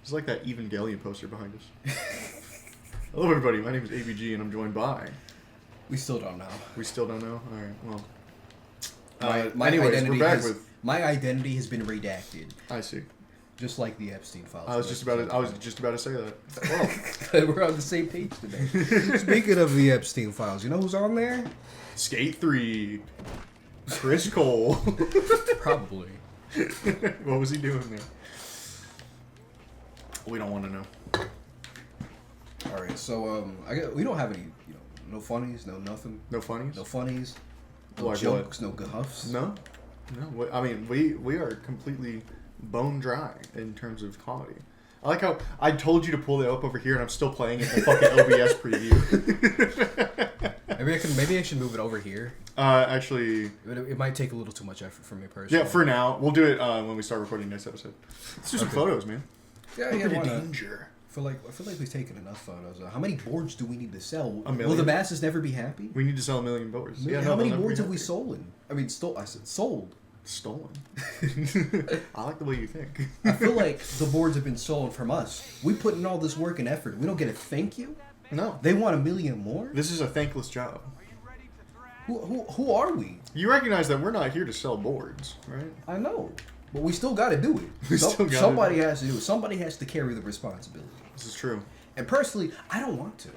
It's like that Evangelion poster behind us. Hello, everybody. My name is ABG, and I'm joined by... We still don't know. We still don't know? All right, well... My anyways, identity we're back has, with... My identity has been redacted. I see. Just like the Epstein files. I was just about to say that. Well, we're on the same page today. Speaking of the Epstein files, you know who's on there? Skate 3. Chris Cole. Probably. What was he doing there? We don't want to know. All right, so we don't have any, no funnies, no nothing. No funnies? No funnies. No Like jokes, what? no good huffs. No. I mean, we are completely bone dry in terms of comedy. I like how I told you to pull it up over here, and I'm still playing it in the fucking OBS preview. Maybe I should move it over here. Actually, It might take a little too much effort for me personally. yeah. For now, we'll do it when we start recording next episode. Let's do some photos, man. Yeah, Look at why the not? danger. I feel like we've taken enough photos. How many boards do we need to sell? A million. Will the masses never be happy? We need to sell 1 million boards. Yeah, How many they'll never boards be have we happy. sold? I mean, I said sold. Stolen. I like the way you think. I feel like the boards have been stolen from us. We put in all this work and effort. We don't get a thank you. No. They want 1 million more. This is a thankless job. Who are we? You recognize that we're not here to sell boards, right? I know, but we still got to do it. Somebody has to do it. Somebody has to carry the responsibility. This is true. And personally, I don't want to.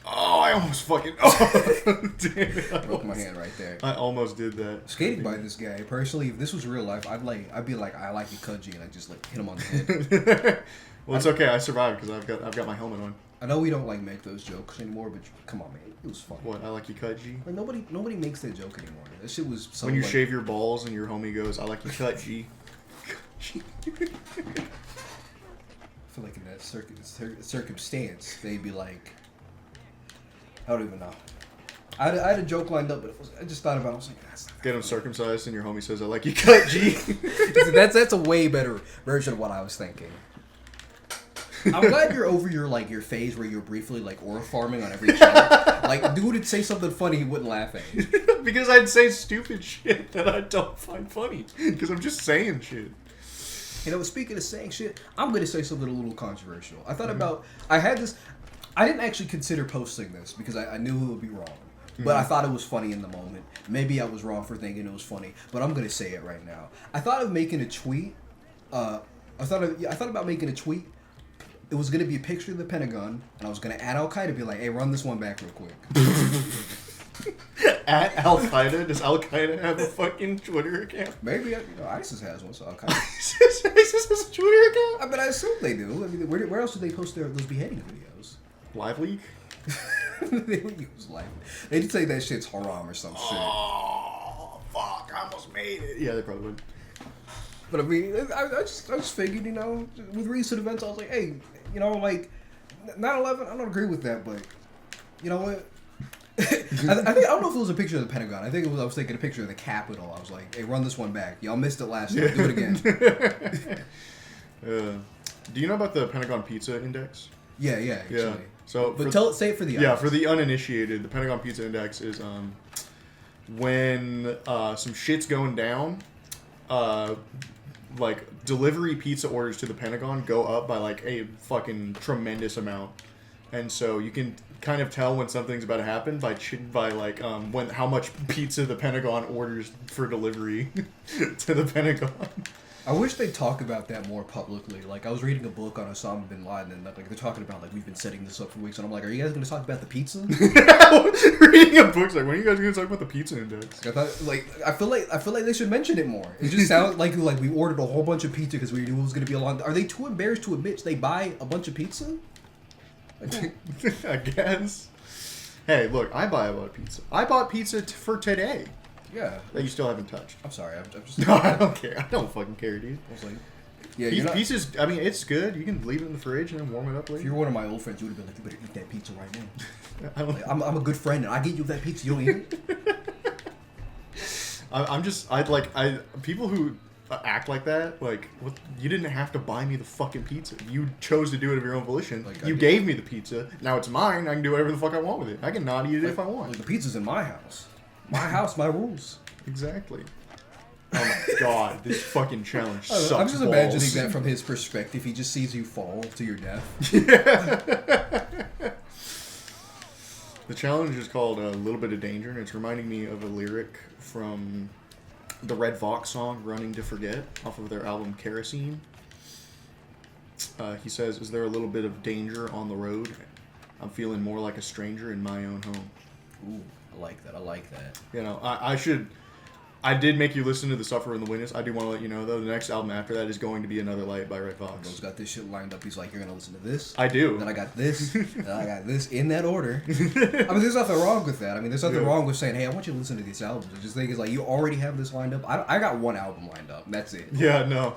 Oh, I almost fucking... Oh, damn it. Broke my hand right there. I almost did that. Skating by this guy. Personally, if this was real life, I'd be like, I like you, Kudji, and I just like hit him on the head. Well, it's okay. I survived because I've got my helmet on. I know we don't like make those jokes anymore, but come on, man, it was fun. What? I like you, Kudji? Like nobody makes that joke anymore. That shit was so. When you like, shave your balls and your homie goes, I like you, Kudji. I feel like in that circumstance, they'd be like, I don't even know. I had a joke lined up, but I just thought about it. I was like, that's not Get him circumcised and your homie says, I like you, Kudji. that's a way better version of what I was thinking. I'm glad you're over your phase where you're briefly like aura farming on every joke. Like, dude would say something funny, he wouldn't laugh at you. Because I'd say stupid shit that I don't find funny. Because I'm just saying shit. You know, speaking of saying shit, I'm going to say something a little controversial. I thought about... I didn't actually consider posting this because I knew it would be wrong. But I thought it was funny in the moment. Maybe I was wrong for thinking it was funny, but I'm going to say it right now. I thought of making a tweet. I thought about making a tweet. It was going to be a picture of the Pentagon, and I was going to add Al Qaeda, be like, hey, run this one back real quick. At Al Qaeda? Does Al Qaeda have a fucking Twitter account? Maybe, ISIS has one, so Al Qaeda. ISIS has a Twitter account? I mean, I assume they do. I mean, where else do they post those beheading videos? Live Leak? They would use like they'd say that shit's haram or some shit. Oh, fuck, I almost made it. Yeah, they probably would. But I mean, I just figured, with recent events, I was like, hey, like 9/11, I don't agree with that, but you know what? I don't know if it was a picture of the Pentagon. I think I was taking a picture of the Capitol. I was like, hey, run this one back. Y'all missed it last time. Do it again. Do you know about the Pentagon Pizza Index? Yeah, actually. Yeah. So, but say it for the yeah, for the uninitiated, the Pentagon Pizza Index is when some shit's going down, like delivery pizza orders to the Pentagon go up by like a fucking tremendous amount, and so you can kind of tell when something's about to happen by how much pizza the Pentagon orders for delivery to the Pentagon. I wish they'd talk about that more publicly. Like, I was reading a book on Osama bin Laden, and like they're talking about like we've been setting this up for weeks, and I'm like, are you guys going to talk about the pizza? Reading a book's like, when are you guys going to talk about the pizza index? I feel like they should mention it more. It just sounds like we ordered a whole bunch of pizza because we knew it was going to be a long. Are they too embarrassed to admit they buy a bunch of pizza? I guess. Hey, look, I buy a lot of pizza. I bought pizza for today. Yeah. That you still haven't touched. I'm sorry. I'm just. No, I don't care. I don't fucking care, dude. I was like, yeah, pizza's. I mean, it's good. You can leave it in the fridge and then warm it up later. If you were one of my old friends, you would have been like, you better eat that pizza right now. Like, I'm a good friend, and I get you that pizza. You don't eat it. People who act like that, like, what, you didn't have to buy me the fucking pizza. You chose to do it of your own volition. Like, you gave me the pizza. Now it's mine. I can do whatever the fuck I want with it. I can not eat it if I want. Like, the pizza's in my house. My house, my rules. Exactly. Oh my god, this fucking challenge sucks. I'm just balls. imagining that from his perspective. He just sees you fall to your death. The challenge is called A Little Bit of Danger, and it's reminding me of a lyric from the Red Fox song Running to Forget off of their album Kerosene. He says, "Is there a little bit of danger on the road? I'm feeling more like a stranger in my own home." Ooh, I like that. I like that. You know, I did make you listen to The Sufferer and the Witness. I do want to let you know, though, the next album after that is going to be Another Light by Red Fox. Bro's got this shit lined up. He's like, you're going to listen to this. I do. Then I got this. Then I got this in that order. I mean, there's nothing wrong with that. I mean, there's nothing wrong with saying, hey, I want you to listen to these albums. I just think it's like, you already have this lined up. I got one album lined up. That's it. Yeah, no.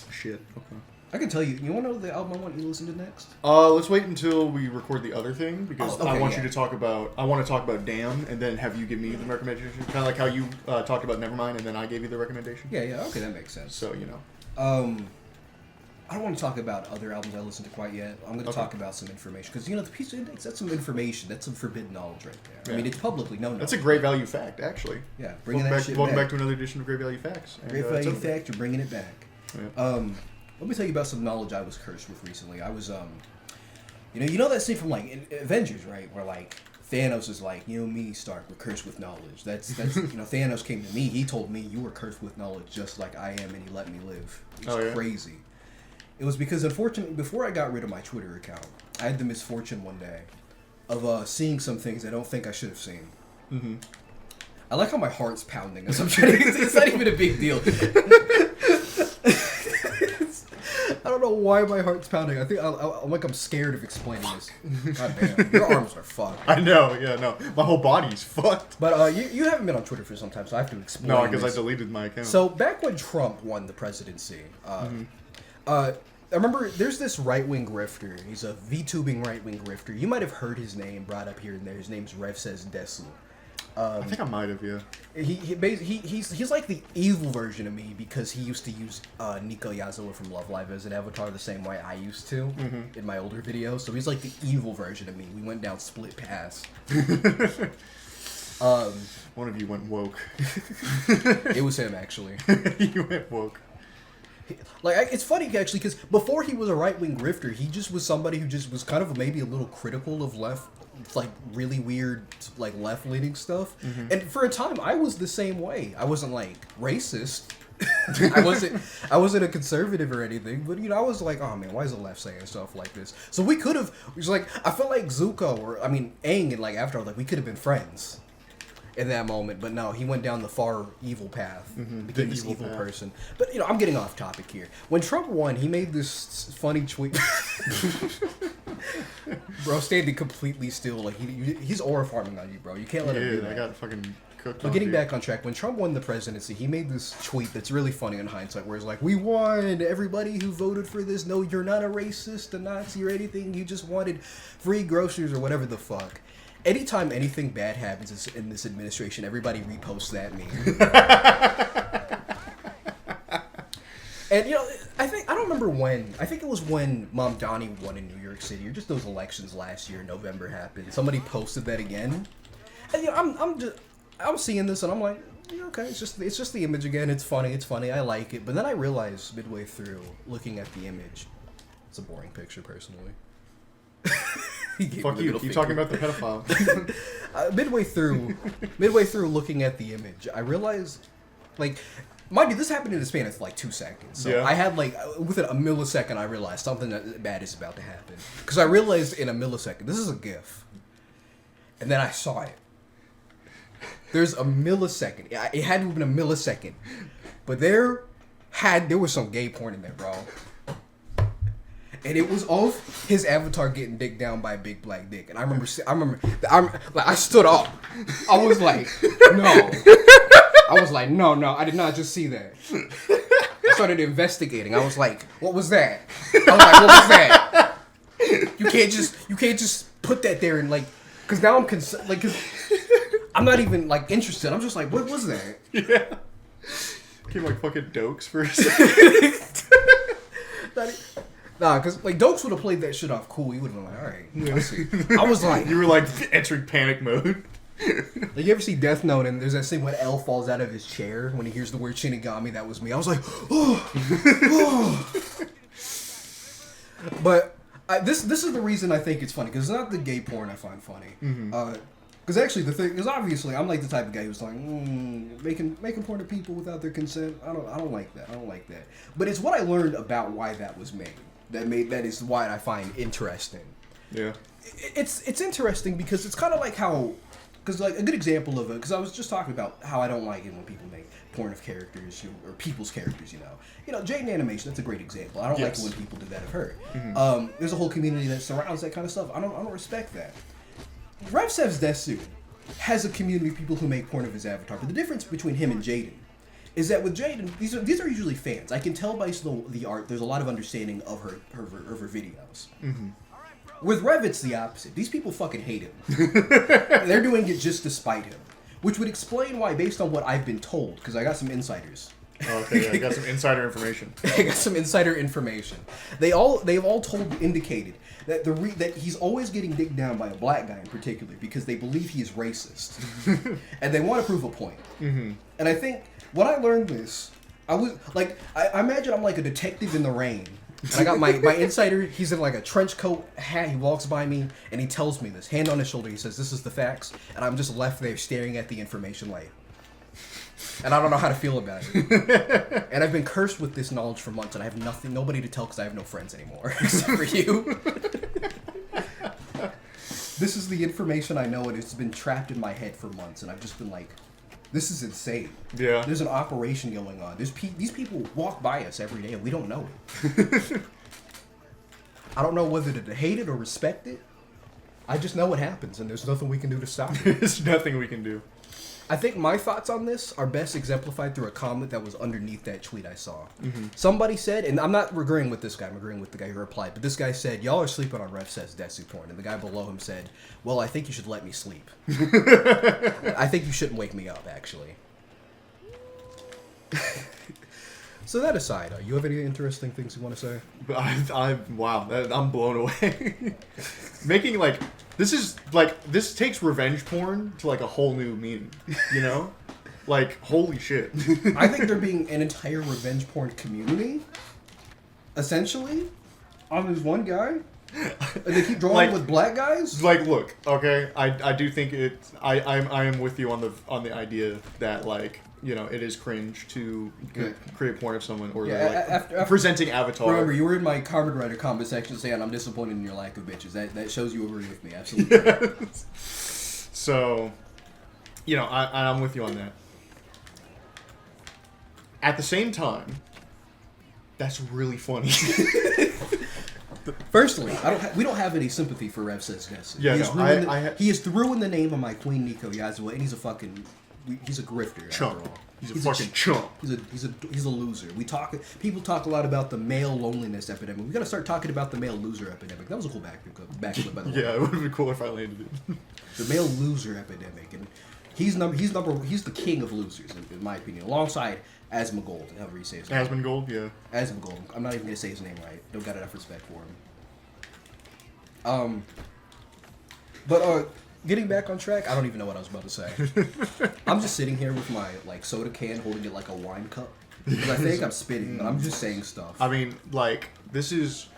Shit. Okay. I can tell you. You want to know the album I want you to listen to next? Let's wait until we record the other thing because okay, I want yeah. you to talk about. I want to talk about Damn, and then have you give me the recommendation, kind of like how you talked about Nevermind, and then I gave you the recommendation. Yeah. Okay, that makes sense. So you know. I don't want to talk about other albums I listened to quite yet. I'm going to talk about some information because the Pizza Index, that's some information. That's some forbidden knowledge right there. Yeah. I mean, it's publicly known. That's a great value fact, actually. Yeah, bringing that shit Welcome back. back to another edition of Great Value Facts. And, Great it's value over. fact. You're bringing it back. Yeah. Let me tell you about some knowledge I was cursed with recently. I was you know that scene from like in Avengers, right? Where like Thanos is like, me, Stark, we're cursed with knowledge. That's Thanos came to me. He told me you were cursed with knowledge just like I am, and he let me live. It was crazy. It was because unfortunately, before I got rid of my Twitter account, I had the misfortune one day of seeing some things I don't think I should have seen. Mm-hmm. I like how my heart's pounding as I'm trying to. It's not even a big deal. I don't know why my heart's pounding. I think I'm scared of explaining this. God damn, your arms are fucked. I know. Yeah. No. My whole body's fucked. But you haven't been on Twitter for some time, so I have to explain. No, because I this. deleted my account. So back when Trump won the presidency, I remember there's this right-wing grifter. He's a VTubing right-wing grifter. You might have heard his name brought up here and there. His name's Rev Says Desu. I think I might have, yeah. He's like the evil version of me because he used to use Nico Yazawa from Love Live as an avatar the same way I used to in my older videos. So he's like the evil version of me. We went down split paths. One of you went woke. It was him, actually. You went woke. Like, it's funny, actually, because before he was a right-wing grifter, he just was somebody who just was kind of maybe a little critical of left, like, really weird, like, left-leaning stuff. Mm-hmm. And for a time, I was the same way. I wasn't, like, racist. I wasn't a conservative or anything, but, I was like, oh, man, why is the left saying stuff like this? So we could have, it was like, I felt like Zuko, or, Aang, and, like, after, like, we could have been friends in that moment, but no, he went down the far evil path, became this evil person. But I'm getting off topic here. When Trump won, he made this funny tweet. Bro, standing completely still, like he's aura farming on you, bro. You can't let him do that. I got fucking cooked. But getting back on track, when Trump won the presidency, he made this tweet that's really funny in hindsight, where he's like, "We won. Everybody who voted for this, no, you're not a racist, a Nazi, or anything. You just wanted free groceries or whatever the fuck." Anytime anything bad happens in this administration, everybody reposts that meme. And I don't remember when. I think it was when Mom Donnie won in New York City, or just those elections last year. November happened. Somebody posted that again, and I'm seeing this, and I'm like, yeah, okay, it's just the image again. It's funny, I like it. But then I realized midway through looking at the image, it's a boring picture, personally. Fuck you. Keep talking about the pedophile. Midway through looking at the image, I realized, like, mind you, this happened in the span of like 2 seconds. So I had like within a millisecond, I realized something bad is about to happen. Because I realized in a millisecond, this is a GIF, and then I saw it. There's a millisecond. It had to have been a millisecond, but there was some gay porn in there, bro. And it was of his avatar getting dicked down by a big black dick. And I stood up. I was like, no. I did not just see that. I started investigating. I was like, what was that? You can't just put that there and like, cause now I'm cause I'm not even like interested. I'm just like, what was that? Yeah. Came like fucking Dokes for a second. Nah, because, like, Dokes would have played that shit off cool. He would have been like, alright, I see. I was like... You were, like, entering panic mode. Like, you ever see Death Note and there's that scene when L falls out of his chair when he hears the word Shinigami? That was me. I was like, oh, oh. But this is the reason I think it's funny, because it's not the gay porn I find funny. Because actually the thing is, obviously I'm like the type of guy who's like making porn to people without their consent. I don't like that. I don't like that. But it's what I learned about why that was made. That is why I find interesting. Yeah. It's interesting because it's kind of like how, because like a good example of it, because I was just talking about how I don't like it when people make porn of characters or people's characters. You know, Jaden Animation. That's a great example. I don't like it when people do that of her. There's a whole community that surrounds that kind of stuff. I don't respect that. Revsev's Desu has a community of people who make porn of his avatar, but the difference between him and Jaden is that with Jaden, these are usually fans. I can tell by the art. There's a lot of understanding of her videos. With Rev, it's the opposite. These people fucking hate him. They're doing it just to spite him, which would explain why, based on what I've been told, because I got some insiders. Okay, yeah, I got some insider information. I got some insider information. They've all indicated that that he's always getting digged down by a black guy in particular because they believe he is racist, and they want to prove a point. And I think when I learned this, I was like, I imagine I'm like a detective in the rain. And I got my insider, he's in like a trench coat hat, he walks by me, and he tells me this, hand on his shoulder, he says, this is the facts, and I'm just left there staring at the information like, and I don't know how to feel about it. And I've been cursed with this knowledge for months, and I have nobody to tell because I have no friends anymore, except for you. This is the information I know, and it's been trapped in my head for months, and I've just been like, this is insane. Yeah. There's an operation going on. These people walk by us every day and we don't know it. I don't know whether to hate it or respect it. I just know it happens and there's nothing we can do to stop it. There's nothing we can do. I think my thoughts on this are best exemplified through a comment that was underneath that tweet I saw. Somebody said, and I'm not agreeing with this guy, I'm agreeing with the guy who replied, but this guy said, y'all are sleeping on Ref Says Desu porn. And the guy below him said, well, I think you should let me sleep. I think you shouldn't wake me up, actually. So that aside, you have any interesting things you want to say? Wow, I'm blown away. Making this takes revenge porn to like a whole new meaning, you know? Like, holy shit. I think there being an entire revenge porn community, essentially, on this one guy. And they keep drawing with black guys. Like, look, okay, I do think I am with you on the idea that, like, you know, it is cringe to create porn of someone or after presenting Avatar. Remember, you were in my Carbon Writer comment section saying I'm disappointed in your lack of bitches. That shows you agree with me, absolutely. Yes. So, you know, I'm with you on that. At the same time, that's really funny. Firstly, we don't have any sympathy for Rev Says Desu. Yeah, he has ruined the name of my queen Nico Yasuo, and he's a grifter. Chump. After all. He's a fucking chump. He's a loser. People talk a lot about the male loneliness epidemic. We gotta start talking about the male loser epidemic. That was a cool backflip, by the way. Yeah, it would have been cool if I landed it. The male loser epidemic, and he's the king of losers in my opinion, alongside Asmongold, however you say his name. Asmongold, yeah. Asmongold. I'm not even gonna say his name right. Don't got enough respect for him. But getting back on track, I don't even know what I was about to say. I'm just sitting here with my soda can, holding it like a wine cup. Because I think I'm spitting, but I'm just saying stuff. I mean, this is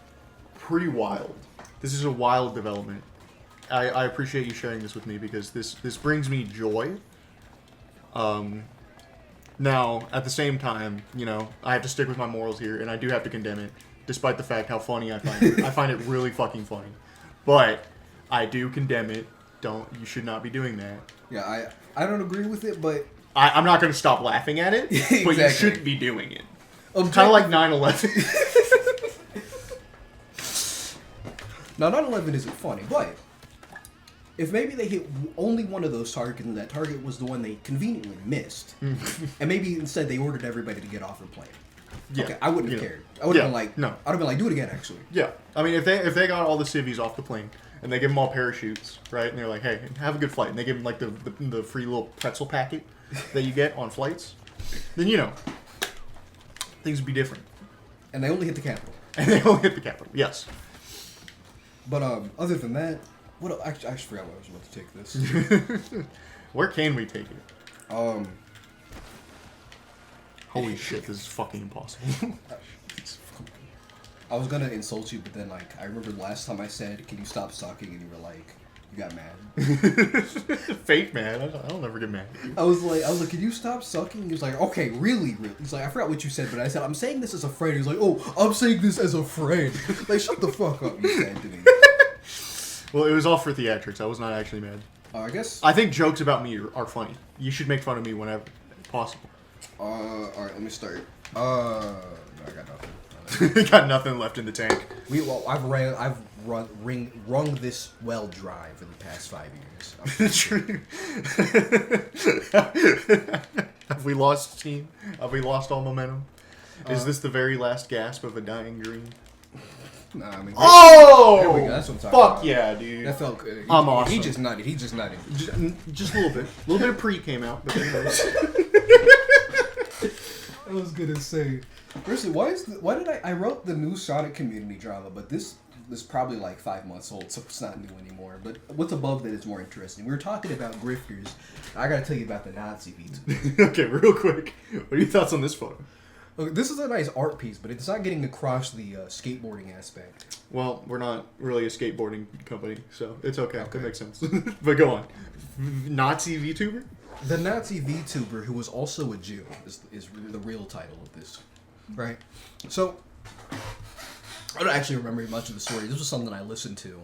pretty wild. This is a wild development. I appreciate you sharing this with me because this brings me joy. Now, at the same time, you know, I have to stick with my morals here, and I do have to condemn it, despite the fact how funny I find it. I find it really fucking funny. But I do condemn it. You should not be doing that. Yeah, I don't agree with it, but I'm not going to stop laughing at it, exactly. But you shouldn't be doing it. Kind of like 9/11. Now, 9/11 isn't funny, but if maybe they hit only one of those targets and that target was the one they conveniently missed, and maybe instead they ordered everybody to get off their plane. Yeah. Okay, I wouldn't have cared. I would have been like, no. I would have been like, do it again, actually. Yeah. I mean, if they got all the civvies off the plane, and they give them all parachutes, right? And they're like, hey, have a good flight. And they give them, like, the free little pretzel packet that you get on flights. Then, you know, things would be different. And they only hit the capital. And they only hit the capital, yes. But other than that, What? I actually forgot what I was about to take this. Where can we take it? Um, Holy shit, this is fucking impossible. I was gonna insult you, but then like I remember last time I said, "Can you stop sucking?" and you were like, you got mad. Fake man. I'll never get mad. I was like, "Can you stop sucking?" He was like, "Okay, really." He's like, "I forgot what you said, but I said I'm saying this as a friend." He was like, "Oh, I'm saying this as a friend." Like, shut the fuck up, you said to me. Well, it was all for theatrics. I was not actually mad. I guess. I think jokes about me are funny. You should make fun of me whenever possible. All right, let me start. No, I got nothing. Got nothing left in the tank. I've wrung this well dry for the past 5 years. True. Have we lost steam? Have we lost all momentum? Is this the very last gasp of a dying dream? Nah, I mean. Oh! There we go. That's what I'm talking Fuck about. yeah, dude. That felt good. I'm awesome. He just nutted. Just Just a little bit. A little bit of pre came out, but then I was gonna say. Firstly, why did I wrote the new Sonic community drama, but this is probably like 5 months old, so it's not new anymore. But what's above that is more interesting. We were talking about grifters. I gotta tell you about the Nazi VTuber. Okay, real quick. What are your thoughts on this photo? Look, this is a nice art piece, but it's not getting across the skateboarding aspect. Well, we're not really a skateboarding company, so it's okay. That makes sense. But go on. Nazi VTuber? The Nazi VTuber, who was also a Jew, is the real title of this. Right? So, I don't actually remember much of the story. This was something I listened to,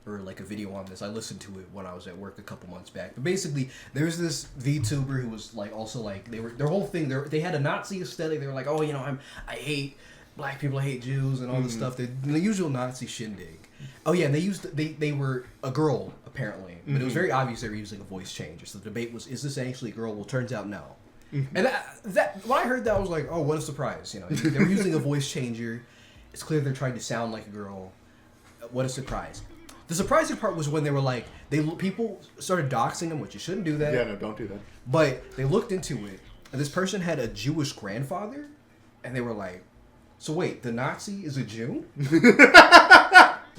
or like a video on this. I listened to it when I was at work a couple months back. But basically, there's this VTuber who was like also like their whole thing. They had a Nazi aesthetic. They were like, oh, I hate black people, I hate Jews, and all this stuff. The usual Nazi shindig. Oh yeah, and they were a girl apparently, but it was very obvious they were using a voice changer. So the debate was, is this actually a girl? Well, turns out no. And that when I heard that, I was like, oh, what a surprise! They were using a voice changer. It's clear they're trying to sound like a girl. What a surprise! The surprising part was when they were like, people started doxing them, which you shouldn't do that. Yeah, no, don't do that. But they looked into it, and this person had a Jewish grandfather, and they were like, so wait, the Nazi is a Jew?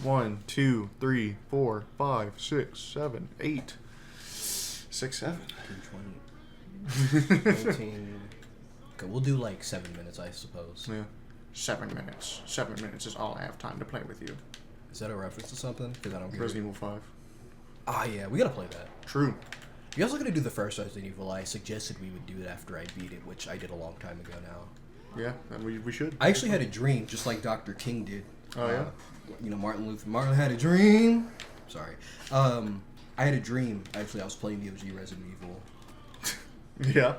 1, 2, 3, 4, 5, 6, 7, 8. 6, 7. 19. Okay, we'll do like 7 minutes, I suppose. Yeah. 7 minutes. 7 minutes is all I have time to play with you. Is that a reference to something? Because I don't get Resident Evil 5. Ah, yeah, we gotta play that. True. You're also gonna do the first Resident Evil. I suggested we would do it after I beat it, which I did a long time ago now. Yeah, and we should. I actually had a dream, just like Dr. King did. Oh, yeah? Martin had a dream. Sorry. I had a dream, actually. I was playing the OG Resident Evil. Yeah.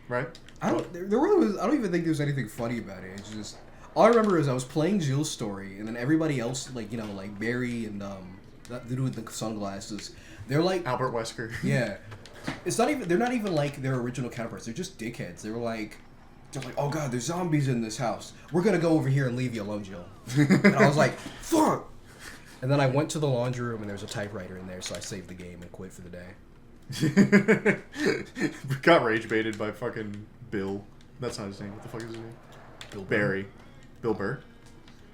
Right? I don't even think there's anything funny about it. It's just, all I remember is I was playing Jill's story, and then everybody else, like Barry and that dude with the sunglasses, they're like Albert Wesker. Yeah. They're not even like their original counterparts. They're just dickheads. They're like, oh god, there's zombies in this house. We're gonna go over here and leave you alone, Jill. And I was like, fuck. And then I went to the laundry room and there was a typewriter in there, so I saved the game and quit for the day. Got rage baited by fucking Bill. That's not his name. What the fuck is his name? Bill Burr. Barry. Bill Burr.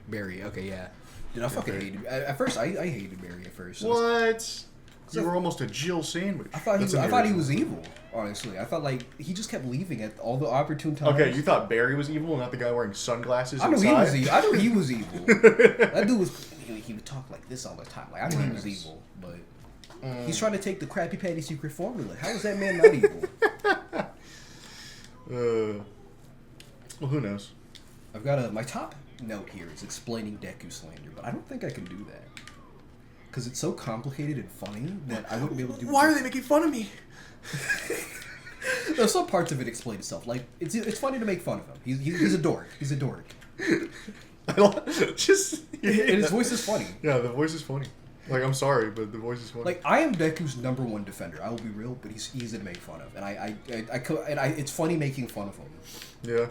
Barry. Okay, yeah. Dude, I fucking hated. At first, I hated Barry at first. What? You were almost a Jill sandwich. I thought he was evil. Honestly, I thought like he just kept leaving at all the opportune times. Okay, you thought Barry was evil, not the guy wearing sunglasses. I knew inside? he was evil. I knew he was evil. That dude was. He would talk like this all the time. Like I knew he was evil, but he's trying to take the Krabby Patty secret formula. How is that man not evil? Well, who knows? I've got my top note here is explaining Deku slander, but I don't think I can do that because it's so complicated and funny that I wouldn't be able to do. Why are they making fun of me? No, some parts of it explain itself. Like it's funny to make fun of him. He's a dork. He's a dork. Just And his voice is funny. Yeah, the voice is funny. Like I'm sorry, but the voice is funny. Like I am Deku's #1 defender. I will be real, but he's easy to make fun of, and it's funny making fun of him. Yeah.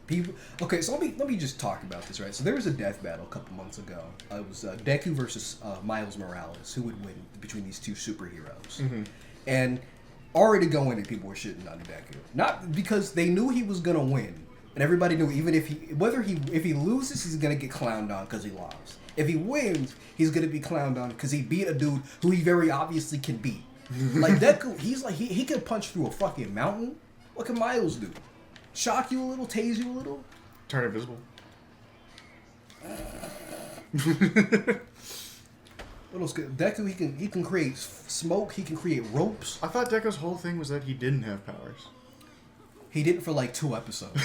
People. Okay, so let me just talk about this, right? So there was a death battle a couple months ago. It was Deku versus Miles Morales. Who would win between these two superheroes? Mm-hmm. And already going in, people were shitting on Deku, not because they knew he was gonna win, and everybody knew even if he loses, he's gonna get clowned on because he lost. If he wins, he's gonna be clowned on because he beat a dude who he very obviously can beat. Like Deku, he's like he can punch through a fucking mountain. What can Miles do? Shock you a little, tase you a little. Turn invisible. What else? Deku, he can create smoke. He can create ropes. I thought Deku's whole thing was that he didn't have powers. He did it for like 2 episodes.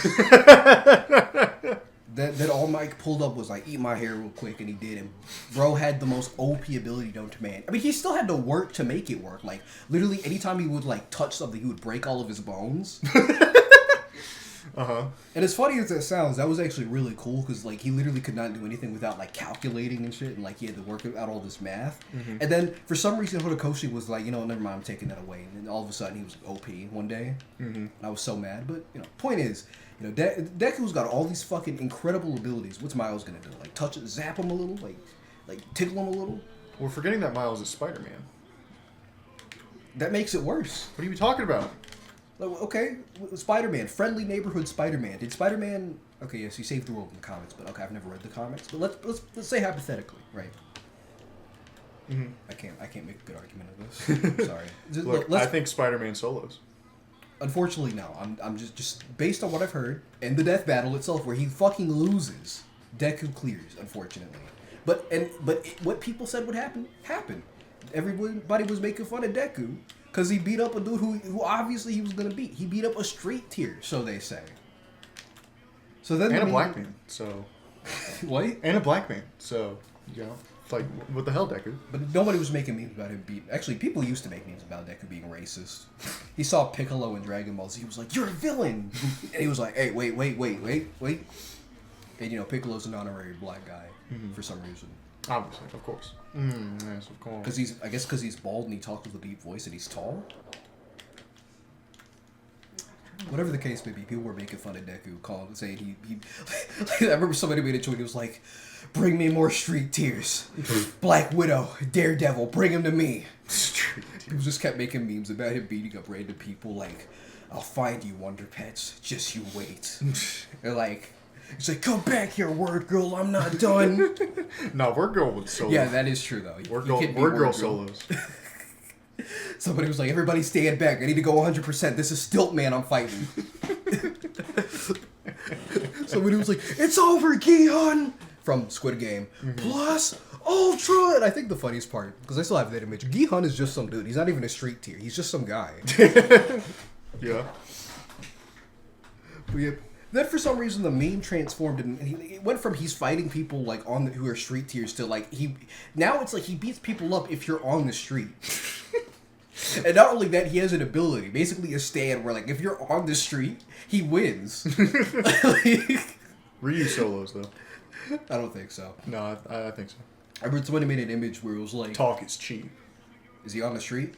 that all Mike pulled up was like, eat my hair real quick, and he did. And bro had the most OP ability known to man. I mean, he still had to work to make it work. Like literally, anytime he would like touch something, he would break all of his bones. Uh-huh. And as funny as that sounds, that was actually really cool because like he literally could not do anything without like calculating and shit, and like he had to work out all this math. Mm-hmm. And then for some reason Horikoshi was like, never mind, I'm taking that away. And then all of a sudden he was OP one day. Mm-hmm. And I was so mad. But point is, Deku's got all these fucking incredible abilities. What's Miles gonna do? Like touch it, zap him a little, like tickle him a little. We're forgetting that Miles is Spider-Man. That makes it worse. What are you talking about? Okay, Spider-Man, friendly neighborhood Spider-Man. Did Spider-Man? Okay, yes, he saved the world in the comics, but okay, I've never read the comics. But let's say hypothetically, right? Mm-hmm. I can't make a good argument of this. Sorry. Look, I think Spider-Man solos. Unfortunately, no. I'm just based on what I've heard and the death battle itself, where he fucking loses. Deku clears, unfortunately. But what people said would happen happened. Everybody was making fun of Deku. Because he beat up a dude who obviously he was going to beat. He beat up a street tier, so they say. So then and a black man, so... What? And a black man, so, it's like, what the hell, Deku? But nobody was making memes about him being... Actually, people used to make memes about Deku being racist. He saw Piccolo in Dragon Ball Z, he was like, you're a villain! And he was like, hey, wait. And, Piccolo's an honorary black guy, for some reason. Obviously, of course. Yes, of course. Because he's bald and he talks with a deep voice and he's tall. Whatever the case may be, people were making fun of Deku, saying he I remember somebody made a tweet. He was like, "Bring me more street tears, Black Widow, Daredevil, bring him to me." People just kept making memes about him beating up random people. Like, "I'll find you, Wonder Pets. Just you wait." They're like. He's like, come back here, Word Girl, I'm not done. No, Word Girl was solo. Yeah, that is true, though. Word Girl solos. Somebody was like, everybody stand back. I need to go 100%. This is Stiltman I'm fighting. Somebody was like, it's over, Gihan! From Squid Game. Mm-hmm. Plus Ultra! And I think the funniest part, because I still have that image, Gihan is just some dude. He's not even a street tier. He's just some guy. Yeah. But yeah. Then for some reason the meme transformed and it went from he's fighting people like who are street tiers to like now it's like he beats people up if you're on the street. And not only that, he has an ability, basically a stand where like if you're on the street, he wins. Ryu solos though. I don't think so. No, I think so. I remember somebody made an image where it was like talk is cheap. Is he on the street?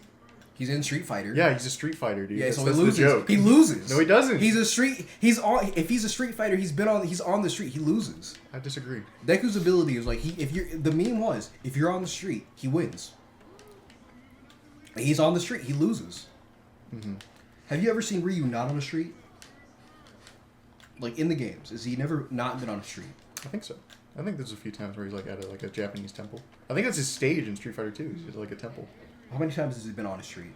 He's in Street Fighter. Yeah, he's a Street Fighter, dude. Yeah, so he loses. He loses. No, he doesn't. If he's a Street Fighter, he's on the street. He loses. I disagree. Deku's ability is like the meme was if you're on the street, he wins. He's on the street, he loses. Mm-hmm. Have you ever seen Ryu not on the street? Like in the games, is he never not been on the street? I think so. I think there's a few times where he's like at a Japanese temple. I think that's his stage in Street Fighter 2. He's at like a temple. How many times has he been on the street?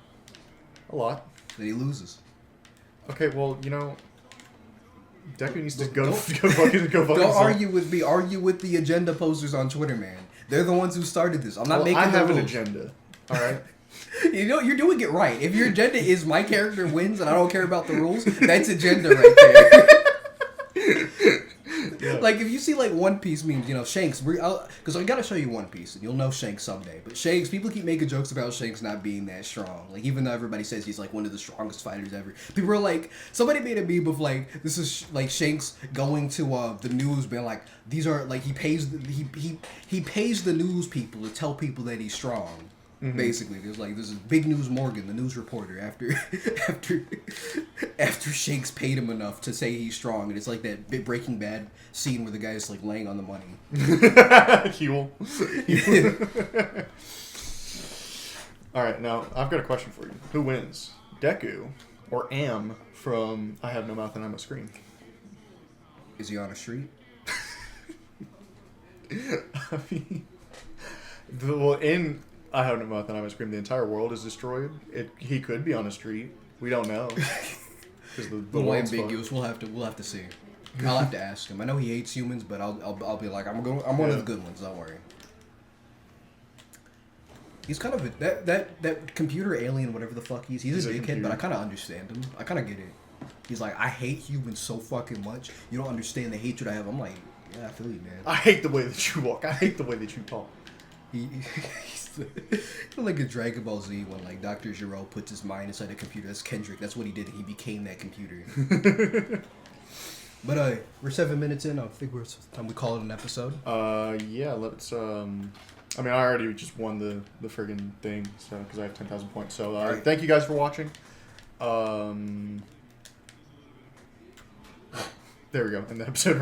A lot. Then he loses. Okay, well, Deku needs to go fucking Don't argue with me. Argue with the agenda posters on Twitter, man. They're the ones who started this. I'm not making the rules. I have an agenda. All right. You're doing it right. If your agenda is my character wins and I don't care about the rules, that's agenda right there. Yeah. Like if you see like One Piece memes, Shanks, because I gotta show you One Piece and you'll know Shanks someday. But Shanks, people keep making jokes about Shanks not being that strong. Like even though everybody says he's like one of the strongest fighters ever, people are like, somebody made a meme of like this is like Shanks going to the news, being like these are like he pays the news people to tell people that he's strong. Mm-hmm. Basically, there's this Big News Morgan, the news reporter, after Shanks paid him enough to say he's strong, and it's like that Breaking Bad scene where the guy's like laying on the money. Huel. All right, now I've got a question for you. Who wins, Deku or Am from I Have No Mouth and I'm a Scream? Is he on a street? I mean, well, in I Have No Mouth and I Must Scream, the entire world is destroyed. He could be on a street. We don't know. Because the little world's ambiguous. fucked. We'll have to see. I'll have to ask him. I know he hates humans, but I'll be like, I'm one of the good ones. Don't worry. He's kind of that computer alien, whatever the fuck he's. He's a dickhead, but I kind of understand him. I kind of get it. He's like, I hate humans so fucking much. You don't understand the hatred I have. I'm like, yeah, I feel you, man. I hate the way that you walk. I hate the way that you talk. He's like a Dragon Ball Z when like Dr. Gero puts his mind inside a computer. That's Kendrick. That's what he did. He became that computer. But we're 7 minutes in. I think it's time we call it an episode. Yeah, let's I mean, I already just won the friggin' thing, so because I have 10,000 points. So Right. thank you guys for watching. There we go. And the episode